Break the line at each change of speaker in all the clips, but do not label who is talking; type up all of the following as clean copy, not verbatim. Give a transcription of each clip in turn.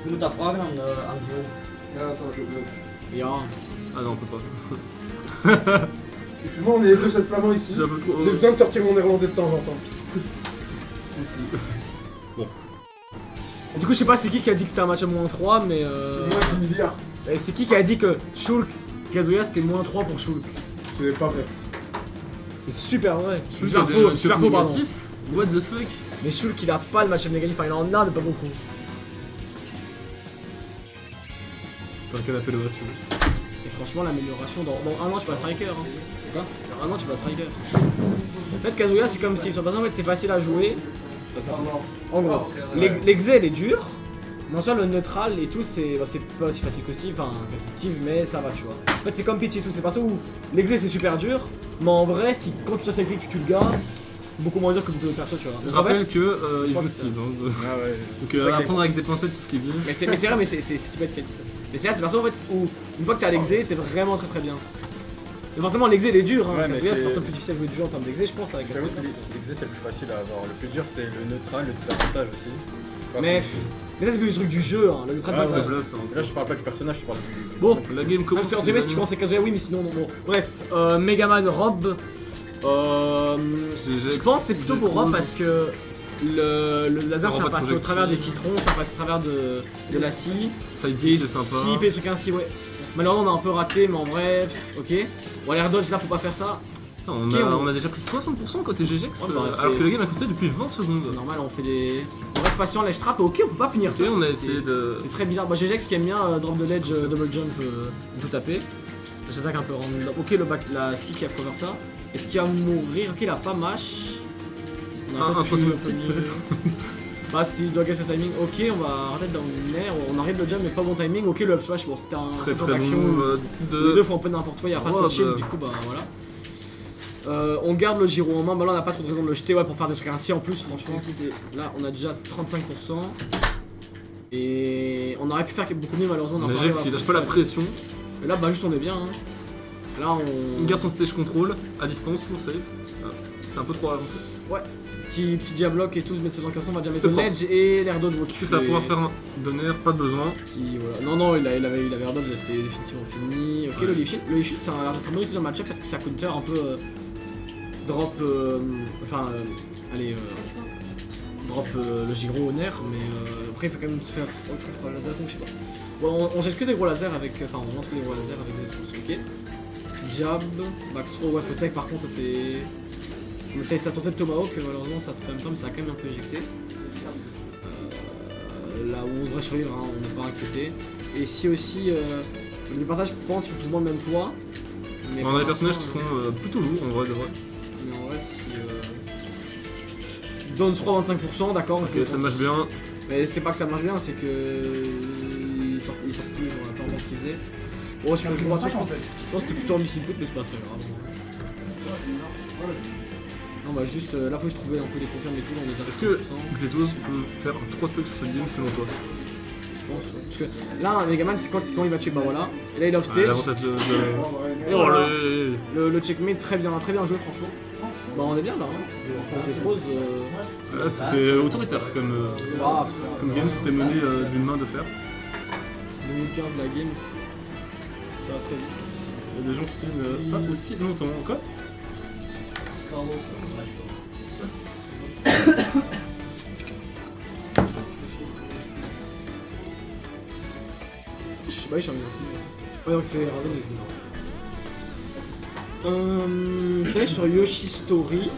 Moet dat vragen aan Gio.
Ja, ça va, je bloque.
Ja.
Ah non, on peut pas.
Et puis moi, on est les deux seuls flamands ici.
J'ai un peu trop.
J'ai besoin de sortir mon néerlandais de temps en temps.
Du coup, je sais pas c'est qui a dit que c'était un match à -3, mais
C'est moins 10 milliards.
et c'est qui a dit que Shulk, Kazuya c'était -3 pour Shulk.
C'est pas vrai.
C'est super vrai.
Shulk
Super
a des
faux,
matchs
super faux, pardon.
négatifs. What the fuck?
Mais Shulk il a pas le match négatif, enfin il en a mais pas beaucoup.
T'as un canapé de base, tu veux.
Et franchement, l'amélioration, dans un an tu passes striker. Hein. Quoi? Dans un an tu passes striker. En fait, Kazuya c'est comme si sur base en fait c'est facile à jouer. En gros, l'exé elle est dure. Mais en soi, le neutral et tout, c'est pas aussi facile qu'aussi, enfin, Steve, mais ça va, tu vois. En fait, c'est comme Peach et tout, c'est pas ça où l'exé c'est super dur, mais en vrai, si quand tu testes l'écrit que tu le gagnes, c'est beaucoup moins dur que beaucoup de perso, tu vois.
Je
Donc, en
rappelle
fait,
que il
je
joue
crois
Steve. Hein.
Ah ouais.
Donc à prendre avec des pincettes tout ce qu'il dit.
mais c'est vrai, mais c'est Steve qui a dit ça. Mais c'est vrai, c'est perso en fait où une fois que t'as l'exé, t'es vraiment très bien. Et forcément, l'exé il est dur, hein.
Ouais, mais
Kazuya, c'est
c'est-
forcément plus difficile à jouer du jeu en termes d'exé, je pense, avec
Je
Kazuya.
t'avoue que l'exé c'est le plus facile à avoir. Le plus dur c'est le neutral, le désavantage aussi.
Mais ça, c'est plus le truc du jeu, hein. Le neutral,
Ah,
c'est
ouais.
pas
Faiblesse, hein.
Là je parle pas du personnage, je parle du.
Bon,
La game
comme
commence.
c'est entre
les
guillemets, si tu
amis.
commences avec Kazuya, oui, mais sinon, non. Bon, bref, Megaman Rob. Je pense que c'est plutôt pour Rob parce que le laser ça
Rob
passe au travers des citrons, ça passe au travers de la scie.
Ça y
Et
pique, c'est sympa.
s'il fait des trucs ainsi, ouais. Malheureusement, on a un peu raté, mais en vrai, ok. Bon, l'air dodge là, faut pas faire ça.
On,
Ok,
on a déjà pris 60% côté GGX,
Ouais, bah,
alors
c'est-
que la game a commencé depuis 20 secondes.
C'est normal, on fait des. On reste patient, ledge trap, ok, on peut pas punir ça.
Et on a
c'est-
essayé de.
C'est très bizarre. Bah, GGX qui aime bien drop de ledge, double jump, tout taper. J'attaque un peu random. Ok, la scie qui a cover ça. Est-ce qu'il va mourir? Ok, il a pas mash. On a
Un
peut-être
troisième
pu
optique
punir.
peut-être.
Bah, s'il doit gagner ce timing, ok, on va arrêter dans l'air. On arrive le jump, mais pas bon timing. Ok, le up smash, bon, c'était un
Très
contour
très
d'action.
bon.
Les deux font un peu n'importe quoi, il n'y a pas trop de shield, du coup, bah voilà. On garde le gyro en main, bah là on n'a pas trop de raison de le jeter, ouais, pour faire des trucs ainsi en plus, franchement, là on a déjà 35%. Et on aurait pu faire beaucoup mieux, malheureusement, on a
La
pas
GX
arrivé
qui
à
lâche
faire
pas la
ça.
pression.
Et là, bah juste on est bien. Hein. Là
On
on.
garde son stage control à distance, toujours safe. Ah, c'est un peu trop avancé.
Petit diablock et tout, mais c'est dans le on va déjà
C'était
mettre le ledge et l'air dodge.
Qu'est-ce que ça va pouvoir faire donner? Pas de besoin.
Voilà. Non, il avait air dodge, c'était définitivement fini. Ok,
Ouais.
le leaf shield, c'est un très bon outil dans le match-up parce que ça counter un peu. Drop. Drop le giro au nerf, mais après il faut quand même se faire autre par le laser, donc je sais pas. Bon, on jette que des gros lasers avec. Enfin, on lance que des gros lasers avec des trucs, ok. Petit jab, max throw, ouais, faut tech, par contre, ça c'est. On essaye ça tenter de Tomahawk, malheureusement ça en même temps, mais ça a quand même un peu éjecté. Là où on devrait survivre, hein, on n'est pas inquiété. Et ici aussi, le dépassage, je pense qu'il faut plus ou moins le même poids. Mais
On a
pour
des personnages qui
l'instant,
sont plutôt lourds en vrai de vrai.
mais en vrai, si. Donne 3-25%, d'accord.
Ok, ça marche bien.
Mais c'est pas que ça marche bien, c'est que. Il sortait tous les jours, peu importe ce qu'il faisait. Bon, je pense que c'était plutôt un missile put, mais c'est pas très grave. Non, bah juste là, faut que je trouve un peu les confirmes et tout, on est déjà à
Est-ce que
50%,
Xetos peut faire 3 stocks sur cette game selon toi?
je pense. Ouais. Parce que là, Megaman, c'est quand il va tuer, bah voilà. Et là, il est off
Ah,
stage.
l'avantage de.
Et
Oh
voilà.
le.
Le checkmate, très bien joué, franchement. Bah, on est bien là, hein. Pour Zetros,
Là c'était autoritaire comme
bah,
game, c'était mené d'une main de fer.
2015, la game, ça va très vite.
Il y a des gens qui tiennent pas aussi longtemps. Quoi?
Je sais pas, j'ai envie de. Ouais, donc c'est Raven et vous savez, sur Yoshi Story,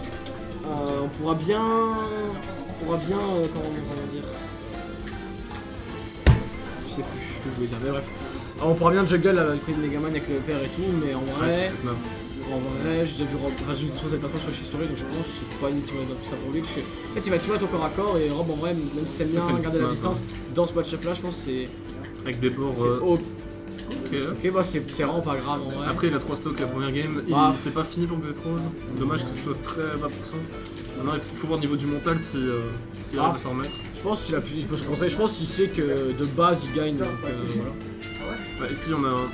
on pourra bien. Comment dire. Je sais plus ce que je voulais dire, mais bref. Alors, on pourra bien juggle avec les Megaman avec le père et tout, mais en
Ouais, sur
vrai.
cette map.
En vrai, j'ai déjà vu Rob, enfin j'ai sur cette plateforme sur Yoshi Story, donc je pense que c'est pas inutilement ça pour lui, parce que en fait il va toujours être au corps à corps, et Rob en vrai, même si c'est bien
C'est une
garder la
petite map,
distance, dans ce match-up là, je pense que c'est.
Avec des bords.
c'est
Ok.
Ok, bah c'est vraiment pas grave en vrai.
Après, il a 3 stocks la première game.
Bah,
C'est pas fini pour Xetrose. Dommage que ce soit très bas pourcent. Maintenant, il faut voir au niveau du mental si il arrive à s'en remettre.
Je pense qu'il peut se concentrer, je pense qu'il sait que de base il gagne, donc voilà.
Bah, ici, on a un.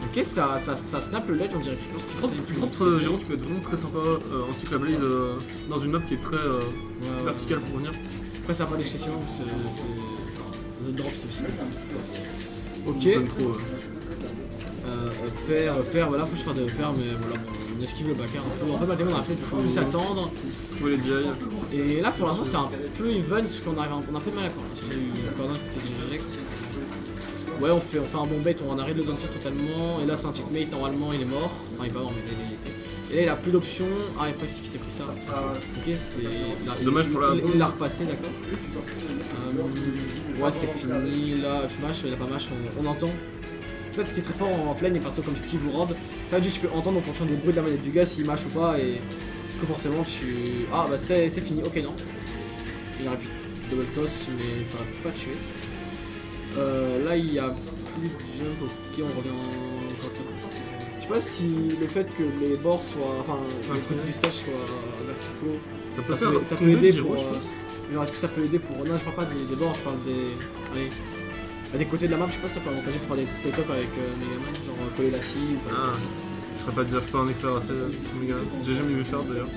Ok, ça snap le ledge, on dirait. Je pense qu'il fait ça une
Contre Géron qui peut être vraiment très sympa en Cyclablade dans une map qui est très verticale pour venir.
Après, ça va pas lécher sinon, Z-drop c'est aussi. Ok.
Donne trop.
Père, voilà, faut que je fasse des pairs, mais voilà, bon, on esquive le backer un peu. En fait, maintenant, on a fait, faut juste attendre.
Trouver les DI.
Et là, pour l'instant, c'est un peu even, parce qu'on arrive, on a un peu de mal à corner. Parce qu'il y a eu le corner côté G-Reject. Ouais, on fait un bon bait, on arrête le down totalement. Et là, c'est un checkmate, normalement, il est mort. Enfin, il est pas mort, mais il est. Et là, il a plus d'options. Ah, et après, c'est qui s'est pris ça. Ok, c'est.
Dommage pour la.
Il l'a repassé, d'accord. Ouais, c'est fini. Là, F-Mash, il a pas Mash, on entend. Ça, ce qui est très fort en offline, les persos comme Steve ou Rob, tu peux entendre en fonction des bruits de la manette du gars s'il mâche ou pas, et que forcément tu. Ah bah c'est fini, ok non. Il aurait pu double toss, mais ça aurait pu pas tuer. Là il y a plus de jump, ok, on revient en côté. Je sais pas si le fait que les bords soient. Enfin, les côtés du stage soient verticaux.
Ça peut faire
ça peut aider
Giro,
pour.
je pense.
Genre, est-ce que ça peut aider pour. Non, je parle pas des bords, je parle des. Allez. À des côtés de la map, je sais pas si ça peut avantager pour faire des setups avec Megaman, genre coller la scie ou faire
Ah, je serais pas déjà pas un expert assez sur Megaman. J'ai jamais vu faire d'ailleurs.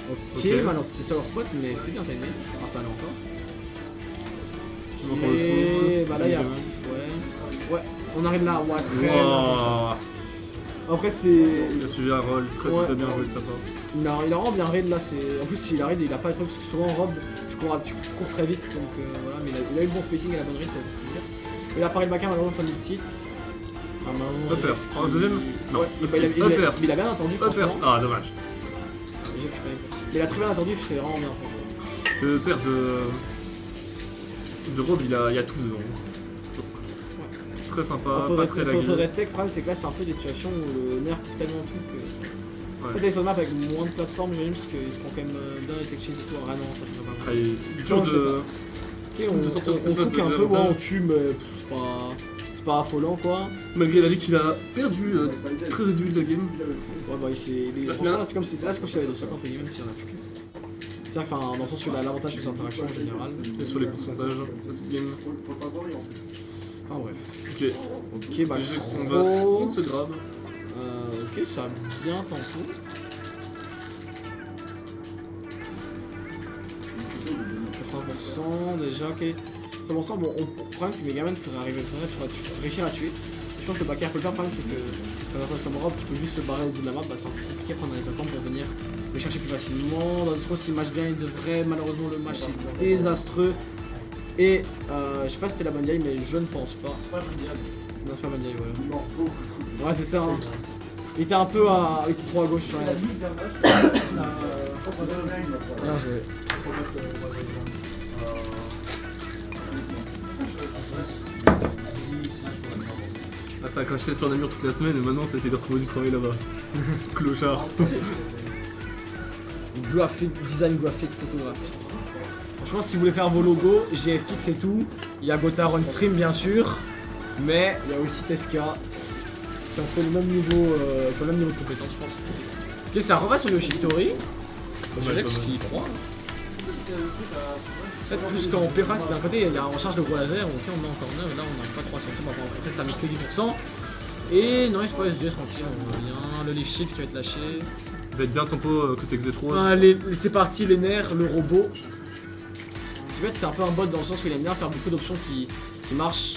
Ok,
Ok.
maintenant c'est sur leur spot, mais c'était bien timé. Ah, ça allait encore.
Encore le saut.
Et bah là, il y a.
Megaman.
Ouais, on arrive là, ouais, très bien.
Wow.
Après, c'est.
Il a suivi un rôle très
Ouais.
très bien joué de sa part.
Il a vraiment bien raid là. En plus, s'il a raid, il a pas de truc parce que souvent en robe, tu cours très vite. Donc voilà, mais il a eu le bon spacing et la bonne raid, ça fait plaisir. Et là, pareil, le backer, malheureusement, ça me petite. Ah, malheureusement,
Upper.
j'ai
Oh, deuxième. Non,
Ouais,
le
bah,
petit. Upper.
il a bien attendu,
Upper.
franchement.
Ah, dommage.
J'exprime. Il a très bien attendu, c'est vraiment bien, franchement.
Le père de Rob, il y a tout dedans. Très sympa, pas très lagué.
Faudrait tech, le problème c'est que là c'est un peu des situations où le nerf couvre tellement tout que.
Ouais.
Peut-être sur le map avec moins de plateformes, j'imagine, parce qu'il se prend quand même bien les tech chains et tout. Ah non, ça ne va pas.
Ah, il est dur
Non, je sais
de.
Ok, on
de sortir de cette phase
cook
de
un peu, ouais,
désavantage.
on tue, mais c'est pas affolant quoi.
Malgré la ligue qu'il a perdu très au début de la game.
Ouais, bah franchement là c'est comme si il avait 250 entre guillemets, même s'il y en a plus que. C'est-à-dire, enfin, dans le sens où il a l'avantage sur les interactions en général.
Et sur les pourcentages de cette game.
Enfin bref.
Ok.
Ok, bah
GG, on
trop.
va se grab.
Ok, ça a bien tenté. Déjà, ok. 100%, bon, le problème c'est que Megaman, il faudrait réussir à tuer. Je pense que le backer peut le faire, le problème c'est que un personnage comme Rob qui peut juste se barrer au bout de la map, bah c'est un peu compliqué à prendre les plateformes pour venir le chercher plus facilement. Dans le scroll, s'il match bien, il devrait. Malheureusement, le match est désastreux. Et je sais pas si c'était la bonne vieille, mais je ne pense pas. Non, c'est pas bonne vieille, ouais. Ouais, c'est ça, hein. Il était un peu à. Il était trop à gauche sur la. Bien joué.
Ah, ça a craché sur la mur toute la semaine et maintenant ça essaie de retrouver du travail là-bas. Clochard.
Design graphique, photographe. Franchement, si vous voulez faire vos logos, GFX et tout, il y a Gotar on stream bien sûr, mais il y a aussi Teska qui ont fait le même niveau, de compétence, je pense. Ok, ça revient sur Yoshi Story. Je dirais que ce qu'il croit. En fait, plus qu'en P c'est d'un côté, il y a en charge de gros laser, ok, on met encore 9, et là on n'a pas 3 centimes, après ça met que 10%. Et non, je sais pas, SG tranquille, on revient, le lift shift qui va être lâché.
Il va être bien tempo côté Xetro.
Ah, c'est parti, les nerfs, le robot. C'est un peu un bot dans le sens où il aime bien faire beaucoup d'options qui marchent.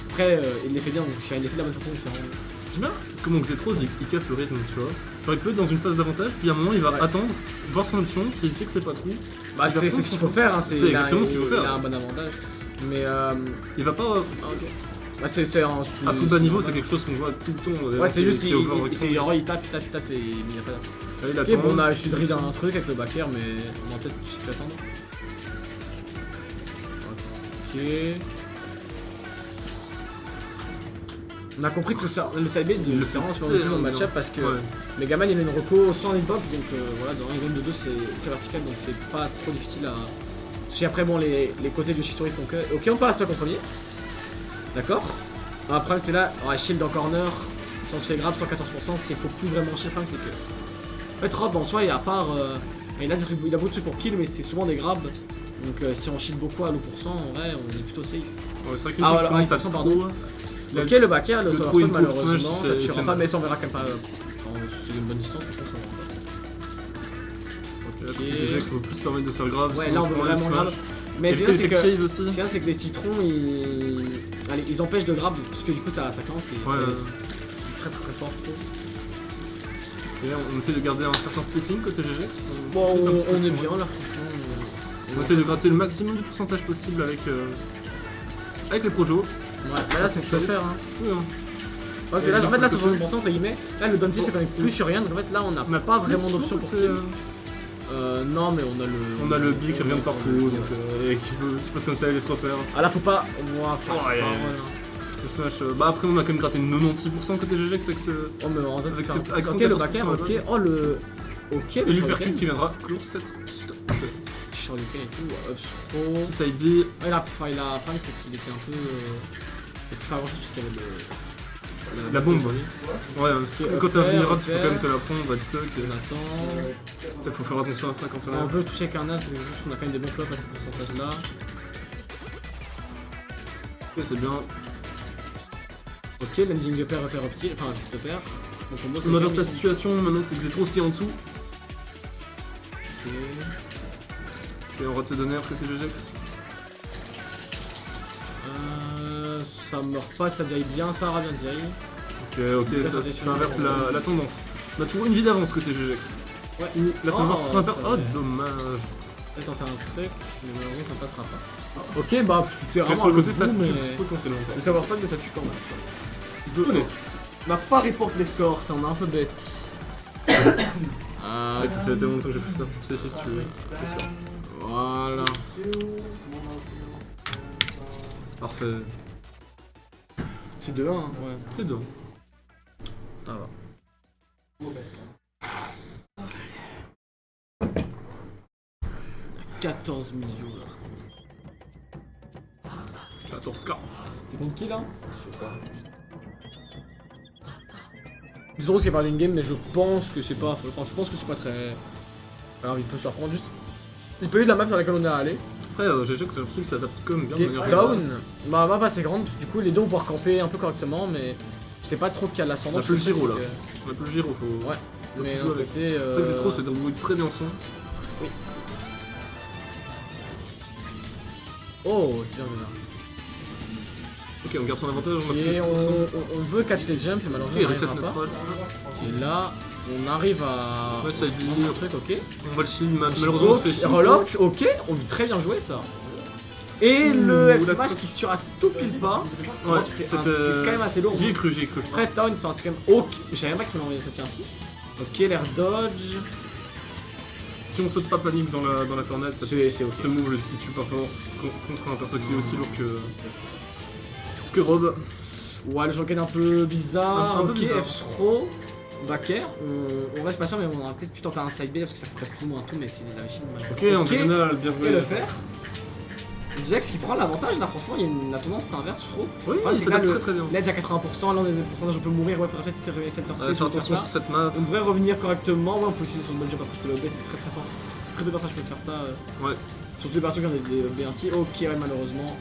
Après, il les fait bien, donc il les fait de la bonne façon, c'est vraiment.
J'aime bien comment Xetro il casse le rythme, tu vois. Genre il peut être dans une phase d'avantage, puis à un moment il va attendre, voir son option, s'il sait que c'est pas trop.
Bah,
il va
c'est
prendre
ce qu'il
son
faut faire, hein,
C'est exactement ce qu'il faut faire.
Il a un bon avantage. Mais
Il va pas.
ok. Bah, c'est un.
À plus bas niveau, c'est quelque chose qu'on voit tout le temps.
Ouais, c'est juste,
il
il tape, et il n'y a pas d'attaque.
Là, il
Ok,
attend.
bon, on a essayé de read un truc avec le backer, mais on va peut-être juste attendre. Ok. On a compris que le sidebait de c'est vraiment super utile dans le match-up parce que Megaman il a une reco sans hitbox, donc voilà, dans une game de 2 c'est très vertical, donc c'est pas trop difficile à toucher. Après, bon, les côtés de Shitori font que. Ok, on passe à contre premier. D'accord. Après, c'est là, shield en corner, si on se fait grab 114%, c'est faut plus vraiment chier. Le problème, c'est que. En fait, Rob en soi, il a à part. Il a beaucoup de trucs pour kill, mais c'est souvent des grabs. Donc, si on shield beaucoup à l'eau%, en vrai, on est plutôt safe.
Ouais, c'est vrai qu'une
Ah,
fois
voilà,
que ça
pardon.
trop.
Ok, le backer, le
le
solo
trou,
stun,
une
malheureusement,
smash,
ça
il
tuera
fait
pas,
mal.
mais ça on verra quand même pas. C'est une bonne distance, je pense.
Là, petit GG, ça va plus permettre de se faire grave.
Ouais,
sinon
là on
se
veut
prend une
vraiment grave.
smash.
Mais
éviter
c'est
les
que.
tech chase aussi.
Ce qu'il y a, c'est que les citrons ils empêchent de grab parce que du coup ça campe et
Ouais,
c'est très très fort je trouve.
Et on essaie de garder un certain spacing côté GGX.
Bon
Juste un petit peu
on
de
est
son.
bien là franchement.
On essaie de gratter le maximum de pourcentage possible avec les projos.
Ouais, mais là c'est ce qu'il faut faire hein.
Oui, hein.
Ouais, c'est là, en fait là c'est 60% entre guillemets. Là le down tilt c'est quand même plus sur rien donc en fait là on n'a pas vraiment d'option pour kill. Non mais
on a le B qui revient de partout donc et qui peut se comme ça et les se refaire.
Ah là faut pas. Faut
Oh,
pas,
yeah. Le smash, bah après on a quand même gratté 96% côté GGX avec ce.
Oh mais en fait
Avec
c'est
ses- avec
ok
114%
le backer, ok. Oh le. Ok
Et
le
l'uppercut qui viendra clore cette stop.
sur le et tout, up throw.
Si side B,
Il a problème c'est qu'il était un peu. Il peut faire grand chose parce qu'il y avait
la bombe. Ouais, quand t'as
upper,
une rod, tu peux
upper.
quand même te la prendre, va le stock.
On attend.
Ça faut faire attention à ça quand on
On
a.
veut toucher qu'un âge, on a quand même des bons flops à ce pourcentage là.
Ok, c'est bien.
Ok, l'ending upper, upper, upper, enfin petit upper. Donc en gros,
On inverse la situation, maintenant c'est Xetros qui est en dessous.
Ok.
Et on va se donner côté GGX.
Ça meurt pas, ça dirait bien, ça aura bien dirait.
Ok, ça inverse la tendance. On a toujours une vie d'avance côté GGX.
Ouais.
Là ça inverse son impair.
ça
Oh,
va.
dommage.
Je vais tenter un truc, mais malheureusement ça passera pas. Ok, bah tu es
Ok,
vraiment
sur le
à
côté, ça
bout,
tue
mais...
potentiellement.
Le savoir fuck, mais ça tue quand même.
Honnête.
On n'a pas report les scores, ça on est un peu bête.
Ouais, ça fait tellement longtemps que j'ai fait ça. C'est sûr que tu veux.
Voilà.
Parfait.
C'est 2-1, hein, ouais.
C'est deux.
Ça va. 14 000 viewers.
14K.
T'es contre qui là? Je sais pas. Xetros qui a parlé d'une game, mais je pense que c'est pas. Enfin, je pense que c'est pas très. Alors, il peut surprendre juste. Il peut y avoir de la map sur laquelle on est allé.
Après, GGX, j'ai l'impression que ça adapte comme bien de
Get
manière générale.
down. Ma map assez grande, parce que du coup, les deux vont pouvoir camper un peu correctement, mais je sais pas trop qui a l'ascendant.
On a plus le gyro, là.
c'est
On a plus le gyro, faut.
Ouais.
faut
Mais
jouer
d'un
avec.
côté.
Après, Xetros se débrouille très bien sans.
Oh, c'est bien déjà.
Ok, on garde son avantage, on a
Ok,
plus 100%.
on veut catch les jumps, mais malheureusement
Ok,
on
reset
n'arrivera pas.
neutral.
Ok, là, on arrive à...
Ouais, ça a
prendre
dit.
un truc, ok.
On va le shield, malheureusement on se fait shield.
Relocked, ok, on veut très bien jouer ça. Et le
la
F smash
stock.
qui tire à tout pile pas.
Ouais,
c'est
c'était-
quand même assez lourd.
J'y ai cru, j'y ai cru.
Après, Town, enfin, c'est quand même ok. Je savais même pas qu'il fallait envoyer ça tient ainsi. Ok, l'air dodge.
Si on saute pas panique dans la tornade, ça
C'est ok.
ce move il tue pas fort contre un perso qui est aussi lourd que Rob.
Ouais, le shuriken un peu bizarre.
Un peu
ok,
bizarre.
F-throw. Backer. On reste patient, mais on aurait peut-être pu tenter un side B parce que ça ferait plus ou moins tout, mais c'est des machines.
Ok, en diagonale, bien
Et
joué.
le faire. Jax qui prend l'avantage là, franchement, la tendance s'inverse, je trouve.
Oui,
Enfin,
il
c'est que
s'adapte
là,
très très bien.
L'edge à 80%, là on est à pourcentage, on peut mourir. Ouais, peut-être si c'est réveillé center stage,
Fais
on peut faire
attention
ça.
sur cette map.
On devrait revenir correctement. Ouais, on peut utiliser son bon jump après c'est le B, c'est très très fort. Très peu de personnages peuvent faire ça.
Ouais.
Surtout les personnes qui ont des B ainsi. Ok, ouais, malheureusement.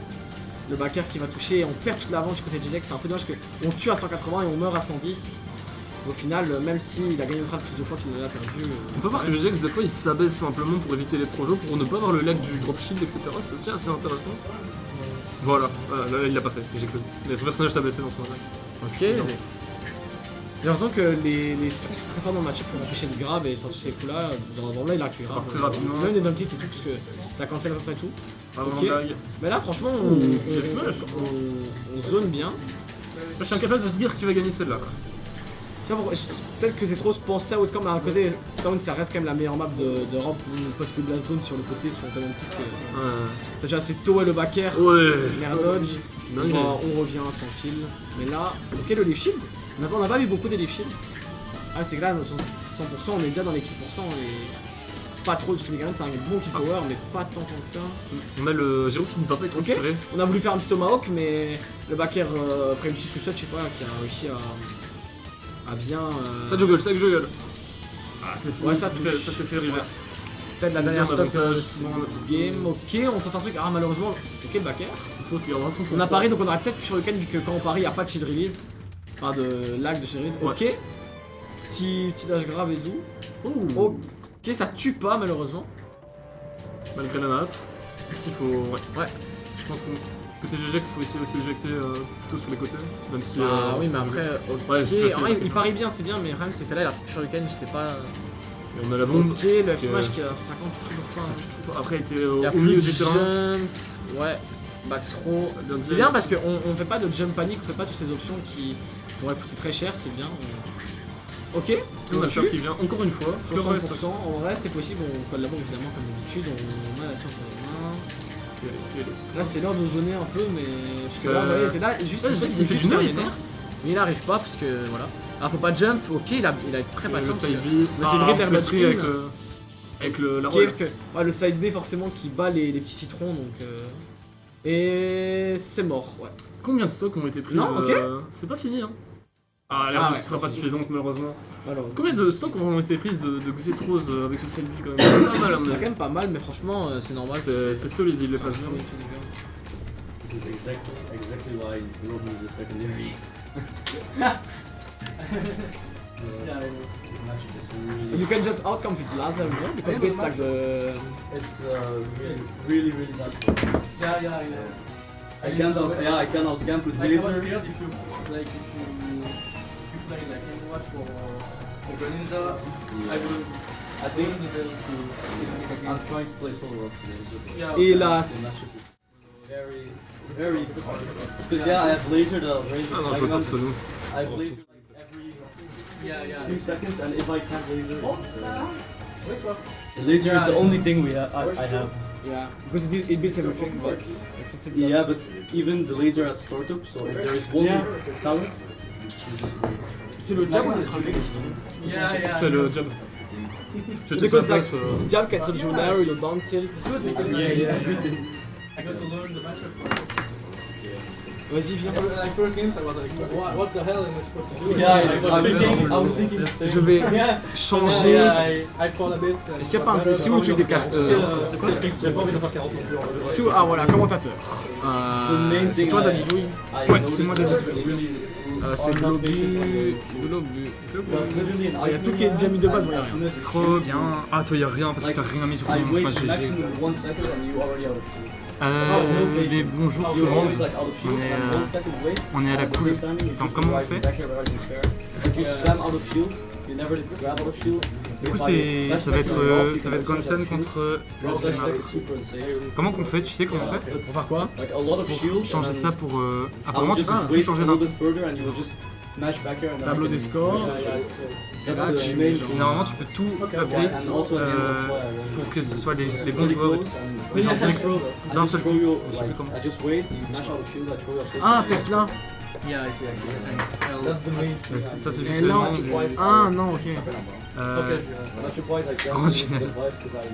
Le backer qui va toucher, on perd toute l'avance du côté de Jax, c'est un peu dommage qu'on tue à 180 et on meurt à 110. Au final, même s'il a gagné neutral plus de fois qu'il ne l'a perdu.
On peut voir que GGX des fois il s'abaisse simplement pour éviter les projos, pour ne pas avoir le lag du drop shield, etc. C'est aussi assez intéressant. Voilà, là il l'a pas fait, j'ai cru. Mais son personnage s'abaissait dans son attaque.
Ok. J'ai l'impression que les citrons c'est très fort dans le match pour empêcher le grab et faire tous ces coups là. Dans là il a récupéré.
Ça part très rapidement.
Même des dumpties et tout parce que ça cancelle à peu près tout.
Pas vraiment
Ok.
de lag.
Mais là franchement
c'est smash.
on zone bien.
Je suis incapable de te dire qui va gagner celle-là.
Tu vois, peut-être que Xetros pensait à outcome, mais à un côté, Town ça reste quand même la meilleure map d'Europe pour une poste de la zone sur le côté sur Automatic. C'est déjà assez tôt et le backer,
Ouais.
l'air dodge,
Dingue.
on revient tranquille. Mais là, ok le leaf shield, on n'a pas vu beaucoup des leaf shield. Ah c'est que là, 100% on est déjà dans les kills % et pas trop de Suligan, c'est un bon kill power, mais pas tant que ça.
On a le Giro qui ne va pas être
Ok,
capturé.
on a voulu faire un petit tomahawk, mais le backer frame 6 ou 7, je sais pas, qui a réussi à bien...
Ça juggle, ça juggle. Ah, c'est fini,
Ouais,
ça
ça
s'est
touche.
fait, ça s'est fait reverse.
Peut-être la dernière
Deuxième
stock
avantage,
game, ok, on tente un truc, ah malheureusement, ok le backer.
Je trouve qu'il gardera son
On a pari donc on aurait peut-être pu sur le can vu que quand on parie il n'y a pas de shield release, pas de lag de shield release, ok. Petit dash grab et doux, ok ça tue pas malheureusement.
Malgré la map. S'il faut. Ouais. Je pense que côté GGX, il faut essayer aussi d'éjecter plutôt sur les côtés. Même si.
Ah oui, mais après, ok.
Ouais, c'est facile,
En vrai,
ouais.
il parie bien, c'est bien, mais le problème c'est que là, l'article Shuriken, je sais pas.
Et on a la bombe.
Ok, le F
que-
smash qui est à 50, toujours pas.
Ça touche toujours pas. Après, il était
Il
au
y a
milieu
plus de
du terrain.
jump. Ouais, max throw. C'est bien parce qu'on fait pas de jump panic, on fait pas toutes ces options qui pourraient coûter très cher, c'est bien. Ok,
On a
dessus.
Cher qui vient encore une fois. Le reste,
60%, en vrai c'est possible, on collabore évidemment comme d'habitude, on a la science en main. Là c'est l'heure de zoner un peu, mais. Parce que
Ça-
là, vous voyez, c'est là, juste,
Ça,
il
c'est
veut
fait
juste
du
faire
mérite,
les nerfs, mais il arrive pas parce que voilà. Alors faut pas jump, ok, il a été très patient.
Le
parce que-
side B.
Mais c'est dribble
on se
vers
met
le
pris
screen.
avec la
Ok,
roll.
parce que ouais, le side B forcément qui bat les petits citrons donc. Et c'est mort, ouais.
Combien de stocks ont été pris
Non, ok.
C'est pas fini, hein. Ah, la
Ah,
ce
ouais,
sera
c'est
pas
fini.
suffisante malheureusement.
Alors,
Combien de stocks ont été prises de Xetros avec ce side B quand même? C'est pas mal, à mon
c'est
avis.
quand même pas mal, mais franchement c'est normal.
C'est solide, il les
c'est un
passe
très
bien.
bon univers.
This is exactly why Robin is a secondary. Match is really.
You can just outcompete Laser, no? Because it's like the.
It's really not.
Yeah, I know.
I can't outcamp with
Like I was
laser.
scared if you play like Overwatch or Greninja, I would
I think
be able to
I'm trying to play solo up today.
yeah,
Hélas.
Very because yeah, I have laser the range
Ah
is
non, je vois pas de
maximum.
solo.
I have laser like every
yeah.
few seconds, and if I can't laser,
Oh,
it's, the laser is the only thing I have.
Yeah, because it beats everything, but except it
Yeah,
does.
but even the laser has start up, so if there is one
Yeah.
talent, it's usually great.
C'est le jab ou le trafic des citrons?
yeah.
C'est le jab. J'étais
Because
sur la
like,
place.
this jab can such an arrow, you down tilt.
Good because I got to learn the matchup.
Vas-y, viens.
Like first games, I was like, what the hell am I supposed to do?
Yeah, I was thinking the same.
Je vais
Yeah.
changer.
Yeah, I fought a bit.
Est-ce qu'il y a pas un ici où tu décastes
J'ai pas envie de faire 40 non plus. en vrai.
ici où- Ah voilà, commentateur.
main
C'est
thing
toi
I-
David, oui.
I
Ouais,
noticed
c'est moi
that
David.
it's really-
C'est
are not
Globu.
patient when they-
Globu.
But literally an
Il y a tout
item
qui est déjà mis de base,
and
moi, il y a
as
rien.
soon as you
Trop
shoot,
bien. Ah, toi, y'a rien parce que t'as rien mis sur
I
ton
wait
smash GG.
maximum 1 second and you already out of fuel.
Les bonjours tout
You're
le monde.
always like out of fuel
On est,
and 1 second wait.
On est à la
At the
cool.
same timing, you
Attends,
just
comment on
arrive
fait
back here wherever you care. Like you spam out of shield, you never grab out of shield.
Du coup, ça va être Gonsen contre. Comment qu'on fait? Tu sais comment on fait?
Pour faire quoi?
Like a lot of shield.
Changer ça pour.
I'll
Apparemment, tu
just
peux tout
wait
changer
a
d'un.
little bit further and you will just smash back here and then
Tableau
I can-
des scores.
That's
Là,
the
tu
main
mets
thing.
Normalement, tu peux tout update
And also at the end, that's why I really-
pour que ce soit les bons
really
joueurs.
close and-
Les gens
I just
direct
throw- I
d'un
just
seul
throw
coup.
you,
Je sais
like,
plus comment.
I just wait, you mash out of shield, I throw you off stage.
Ah, peut-être là.
Yeah, I see.
That's the main
Mais ça, c'est
Et
juste le
là,
nom du.
Ah non, ok.
I'm not surprised I can't
Grand
use the
final.
device 'cause I